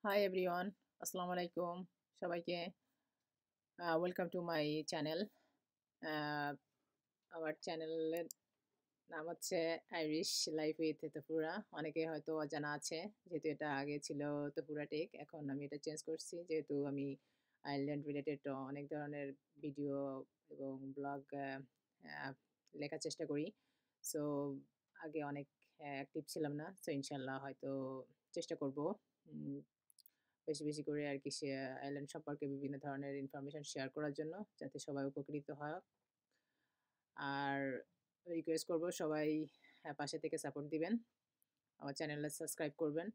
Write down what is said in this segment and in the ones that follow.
Hi everyone, আসসালামু আলাইকুম সবাইকে। Welcome to my channel. আমার চ্যানেলের নাম হচ্ছে আইরিশ লাইফ উইথ তেপুরা। অনেকে হয়তো অজানা আছে, যেহেতু এটা আগে ছিল তেপুরা টেক। এখন আমি এটা চেঞ্জ করছি, যেহেতু আমি আয়ারল্যান্ড রিলেটেড অনেক ধরনের ভিডিও এবং ব্লগ লেখার চেষ্টা করি। সো আগে অনেক অ্যাক্টিভ ছিলাম না, সো ইনশাল্লাহ হয়তো চেষ্টা করব বেশি বেশি করে আর কি আইল্যান্ড সম্পর্কে বিভিন্ন ধরনের ইনফরমেশন শেয়ার করার জন্য, যাতে সবাই উপকৃত হয়। আর রিকোয়েস্ট করব সবাই পাশে থেকে সাপোর্ট দিবেন, আমার চ্যানেলটা সাবস্ক্রাইব করবেন,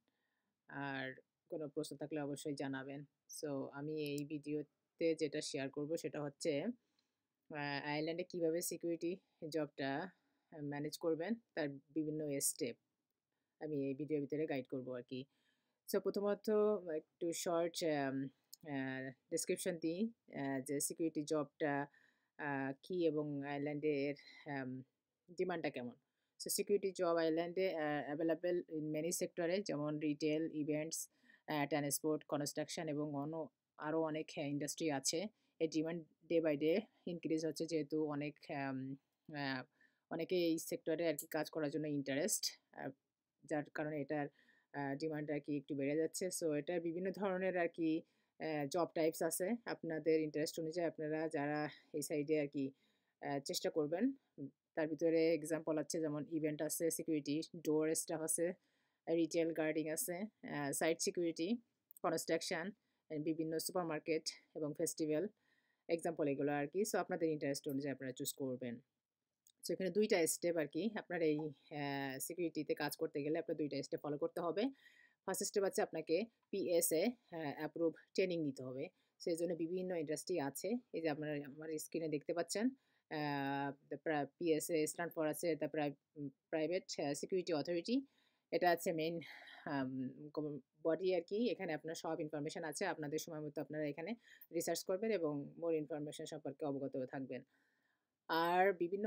আর কোনো প্রশ্ন থাকলে অবশ্যই জানাবেন। সো আমি এই ভিডিওতে যেটা শেয়ার করব সেটা হচ্ছে আয়ারল্যান্ডে কিভাবে সিকিউরিটি জবটা ম্যানেজ করবেন, তার বিভিন্ন স্টেপ আমি এই ভিডিওর ভিতরে গাইড করব আর কি। সো প্রথমত একটু শর্ট ডেসক্রিপশন দিই যে সিকিউরিটি জবটা কি এবং আইল্যান্ডের ডিমান্ডটা কেমন। সো সিকিউরিটি জব আইল্যান্ডে অ্যাভেলেবেল ইন মেনি সেক্টরে, যেমন রিটেল, ইভেন্টস, ট্রান্সপোর্ট, কনস্ট্রাকশন এবং আরও অনেক ইন্ডাস্ট্রি আছে। এই demand day by day increase হচ্ছে, যেহেতু অনেকে এই সেক্টরে আর কি কাজ করার জন্য ইন্টারেস্ট, যার কারণে এটার ডিমান্ড আর কি একটু বেড়ে যাচ্ছে। সো এটার বিভিন্ন ধরনের আর কি জব টাইপস আছে। আপনাদের ইন্টারেস্ট অনুযায়ী আপনারা যারা এই সাইডে আর কি চেষ্টা করবেন। তার ভিতরে এক্সাম্পল আছে, যেমন ইভেন্ট আছে, সিকিউরিটি, ডোর স্টাফ আছে, রিটেল গার্ডিং আছে, সাইট সিকিউরিটি, কনস্ট্রাকশন, বিভিন্ন সুপার মার্কেট এবং ফেস্টিভ্যাল এক্সাম্পল এগুলো আর কি। সো আপনাদের ইন্টারেস্ট অনুযায়ী আপনারা চুজ করবেন। সো এখানে ২ টা স্টেপ আর কি, আপনার এই সিকিউরিটিতে কাজ করতে গেলে আপনার ২ টা স্টেপ ফলো করতে হবে। ফার্স্ট স্টেপ আছে, আপনাকে পিএসএ অ্যাপ্রুভ ট্রেনিং নিতে হবে। সো এজন্য বিভিন্ন ইন্ডাস্ট্রি আছে। এই যে আপনারা আমার স্ক্রিনে দেখতে পাচ্ছেন, পিএসএ স্ট্যান্ড ফর আছে দ্য প্রাইভেট সিকিউরিটি অথরিটি। এটা আছে মেইন আম বডি আর কি। এখানে আপনার সব ইনফরমেশন আছে। আপনাদের সময় মতো আপনারা এখানে রিসার্চ করবেন এবং মোর ইনফরমেশন সম্পর্কে অবগত থাকবেন। আর বিভিন্ন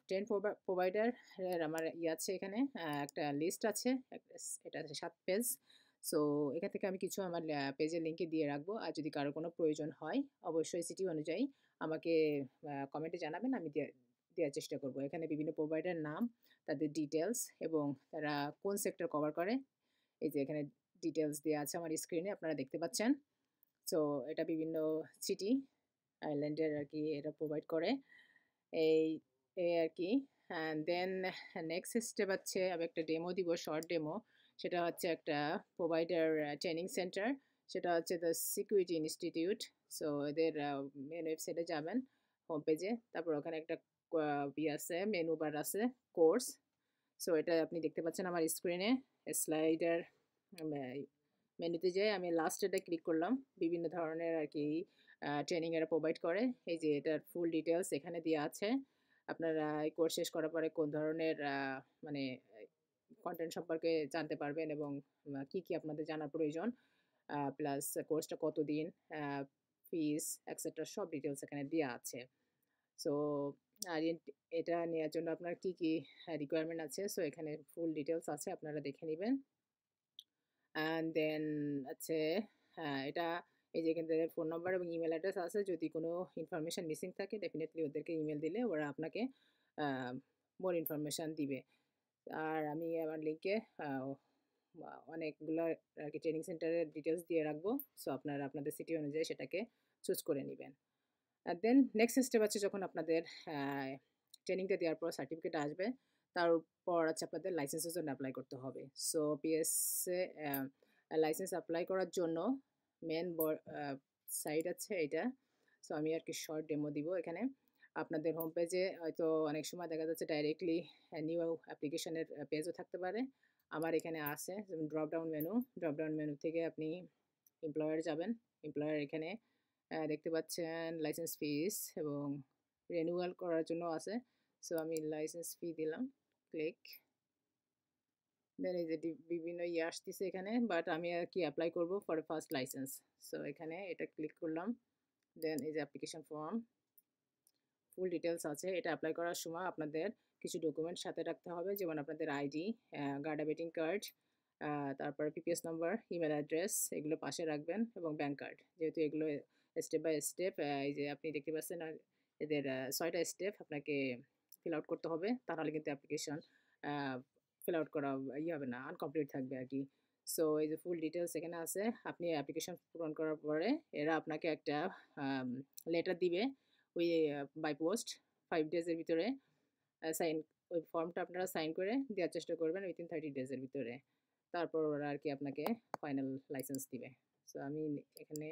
ট্রেন প্রোভাইডার এর আমার আছে এখানে, একটা লিস্ট আছে। এটা আছে ৭ পেজ। সো এখান থেকে আমি কিছু আমার পেজের লিঙ্কে দিয়ে রাখবো। আর যদি কারো কোনো প্রয়োজন হয়, অবশ্যই সিটি অনুযায়ী আমাকে কমেন্টে জানাবেন, আমি দেওয়ার চেষ্টা করব। এখানে বিভিন্ন প্রোভাইডার নাম, তাদের ডিটেলস এবং তারা কোন সেক্টর কভার করে, এই যে এখানে ডিটেলস দেওয়া আছে আমার স্ক্রিনে আপনারা দেখতে পাচ্ছেন। সো এটা বিভিন্ন সিটি আইল্যান্ডের আর কি এটা প্রোভাইড করে। এই এই আর কি। অ্যান্ড দেন নেক্সট স্টেপ হচ্ছে, আমি একটা ডেমো দিব, শর্ট ডেমো। সেটা হচ্ছে একটা প্রোভাইডার ট্রেনিং সেন্টার, সেটা হচ্ছে দ্য সিকিউরিটি ইনস্টিটিউট। সো এদের মেন ওয়েবসাইটে যাবেন, হোম পেজে, তারপর ওখানে একটা আছে, মেনু বার আছে, কোর্স। সো এটা আপনি দেখতে পাচ্ছেন আমার স্ক্রিনে স্লাইডার মেনুতে যেয়ে আমি লাস্ট এটা ক্লিক করলাম। বিভিন্ন ধরনের আর কি ট্রেনিং এরা প্রোভাইড করে। এই যে এটার ফুল ডিটেলস এখানে দেওয়া আছে। আপনারা এই কোর্স শেষ করার পরে কোন ধরনের মানে কন্টেন্ট সম্পর্কে জানতে পারবেন এবং কি কি আপনাদের জানার প্রয়োজন, প্লাস কোর্সটা কতদিন, ফিস এক্সেট্রা সব ডিটেলস এখানে দেওয়া আছে। সো আর এটা নেওয়ার জন্য আপনার কি কি রিকোয়ারমেন্ট আছে, সো এখানে ফুল ডিটেলস আছে, আপনারা দেখে নেবেন। অ্যান্ড দেন আছে, হ্যাঁ, এটা এই যে এখান থেকে ফোন নাম্বার এবং ইমেল অ্যাড্রেস আছে। যদি কোনো ইনফরমেশন মিসিং থাকে, ডেফিনেটলি ওদেরকে ইমেল দিলে ওরা আপনাকে মোর ইনফরমেশান দিবে। আর আমি আমার লিঙ্কে অনেকগুলো আর কি ট্রেনিং সেন্টারের ডিটেলস দিয়ে রাখবো। সো আপনারা আপনাদের সিটি অনুযায়ী সেটাকে চুজ করে নেবেন। আর দেন নেক্সট স্টেপ আছে, যখন আপনাদের ট্রেনিংটা দেওয়ার পর সার্টিফিকেট আসবে, তারপর আছে আপনাদের লাইসেন্সের জন্য অ্যাপ্লাই করতে হবে। সো পিএসএ লাইসেন্স অ্যাপ্লাই করার জন্য মেন সাইট আছে এইটা। সো আমি আর কি শর্ট ডেমো দিব এখানে। আপনাদের হোম পেজে হয়তো অনেক সময় দেখা যাচ্ছে ডাইরেক্টলি নিউ অ্যাপ্লিকেশনের পেজও থাকতে পারে। আমার এখানে আছে, যেমন ড্রপ ডাউন মেনু থেকে আপনি এমপ্লয়ার যাবেন। এমপ্লয়ার এখানে দেখতে পাচ্ছেন লাইসেন্স ফিস এবং রিনিউয়াল করার জন্য আছে। সো আমি লাইসেন্স ফি দিলাম, ক্লিক। দেন এই যে বিভিন্ন আসতেছে এখানে, বাট আমি আর কি অ্যাপ্লাই করব ফর ফার্স্ট লাইসেন্স। সো এখানে এটা ক্লিক করলাম। দেন এই যে অ্যাপ্লিকেশন ফর্ম, ফুল ডিটেলস আছে। এটা অ্যাপ্লাই করার সময় আপনাদের কিছু ডকুমেন্ট সাথে রাখতে হবে, যেমন আপনাদের আইডি, গার্ডা বেটিং কার্ড, তারপরে পিপিএস নাম্বার, ইমেল অ্যাড্রেস এগুলো পাশে রাখবেন এবং ব্যাংক কার্ড। যেহেতু এগুলো স্টেপ বাই স্টেপ এই যে আপনি দেখতে পাচ্ছেন এদের ৬টা স্টেপ আপনাকে ফিল আউট করতে হবে। তা নাহলে কিন্তু অ্যাপ্লিকেশন আ ফিল আউট করা হবে না, আনকমপ্লিট থাকবে আরকি। সো এই যে ফুল ডিটেইলস এখানে আছে। আপনি অ্যাপ্লিকেশন পূরণ করার পরে এরা আপনাকে একটা আম লেটার দিবে ওই বাই পোস্ট 5 ডেজ এর ভিতরে সাইন ওই ফর্মটা আপনারা সাইন করে দেওয়ার চেষ্টা করবেন উইথিন 30 ডেজ এর ভিতরে। তারপর ওরা আরকি আপনাকে ফাইনাল লাইসেন্স দিবে। সো আমি এখানে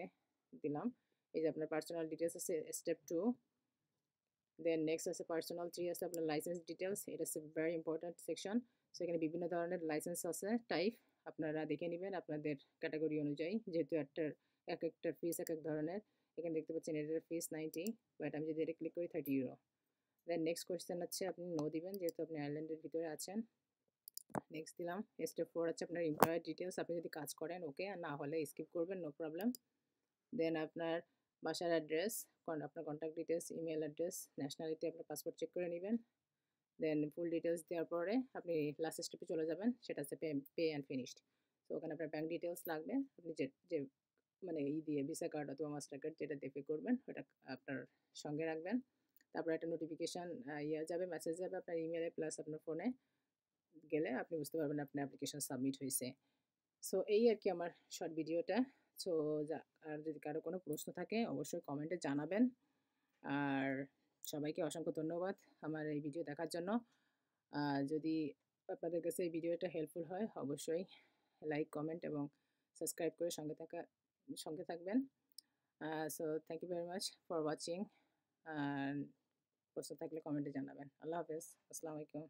দিলাম। এই যে আপনার পার্সোনাল ডিটেইলস আছে স্টেপ 2, দেন নেক্সট আছে পার্সোনাল 3 আছে আপনার লাইসেন্স ডিটেইলস। এটা হচ্ছে ভেরি ইম্পোর্টেন্ট সেকশন। সো এখানে বিভিন্ন ধরনের লাইসেন্স আছে টাইপ। আপনারা দেখে নিবেন আপনাদের ক্যাটেগরি অনুযায়ী। যেহেতু একেকটার ফিস একেক ধরনের। এখানে দেখতে পাচ্ছেন এটার ফিস 90, বাট আমি যদি এটা ক্লিক করি 30 ইউরো। দেন নেক্সট কোয়েশ্চেন হচ্ছে আপনি নো দিবেন যেহেতু আপনি আয়ারল্যান্ডের ভিতরে আছেন। নেক্সট দিলাম। স্টেপ 4 হচ্ছে আপনার এমপ্লয়ার ডিটেইলস। আপনি যদি কাজ করেন ওকে, আর না হলে স্কিপ করবেন, নো প্রবলেম। দেন আপনার বাসার অ্যাড্রেস, আপনার contact details, email address, nationality, আপনার পাসপোর্ট চেক করে নেবেন। দেন ফুল ডিটেইলস দেওয়ার পরে আপনি লাস্ট স্টেপে চলে যাবেন। সেটা হচ্ছে পে অ্যান্ড ফিনিশড। তো ওখানে আপনার ব্যাংক ডিটেইলস লাগবে। আপনি যে মানে দিয়ে ভিসা কার্ড অথবা মাস্টার কার্ড যেটা দিয়ে পে করবেন ওটা আপনার সঙ্গে রাখবেন। তারপর একটা নোটিফিকেশন যাবে, মেসেজ যাবে আপনার ইমেলে প্লাস আপনার ফোনে। গেলে আপনি বুঝতে পারবেন আপনার অ্যাপ্লিকেশন সাবমিট হয়েছে। সো এই আর কি আমার শর্ট ভিডিওটা। সো আর যদি কারো কোনো প্রশ্ন থাকে অবশ্যই কমেন্টে জানাবেন। আর সবাইকে অসংখ্য ধন্যবাদ আমার এই ভিডিও দেখার জন্য। যদি আপনাদের কাছে এই ভিডিওটা হেল্পফুল হয় অবশ্যই লাইক, কমেন্ট এবং সাবস্ক্রাইব করে সঙ্গে থাকবেন। So thank you very much for watching. আর প্রশ্ন থাকলে কমেন্টে জানাবেন। আল্লাহ হাফেজ। আসসালামু আলাইকুম।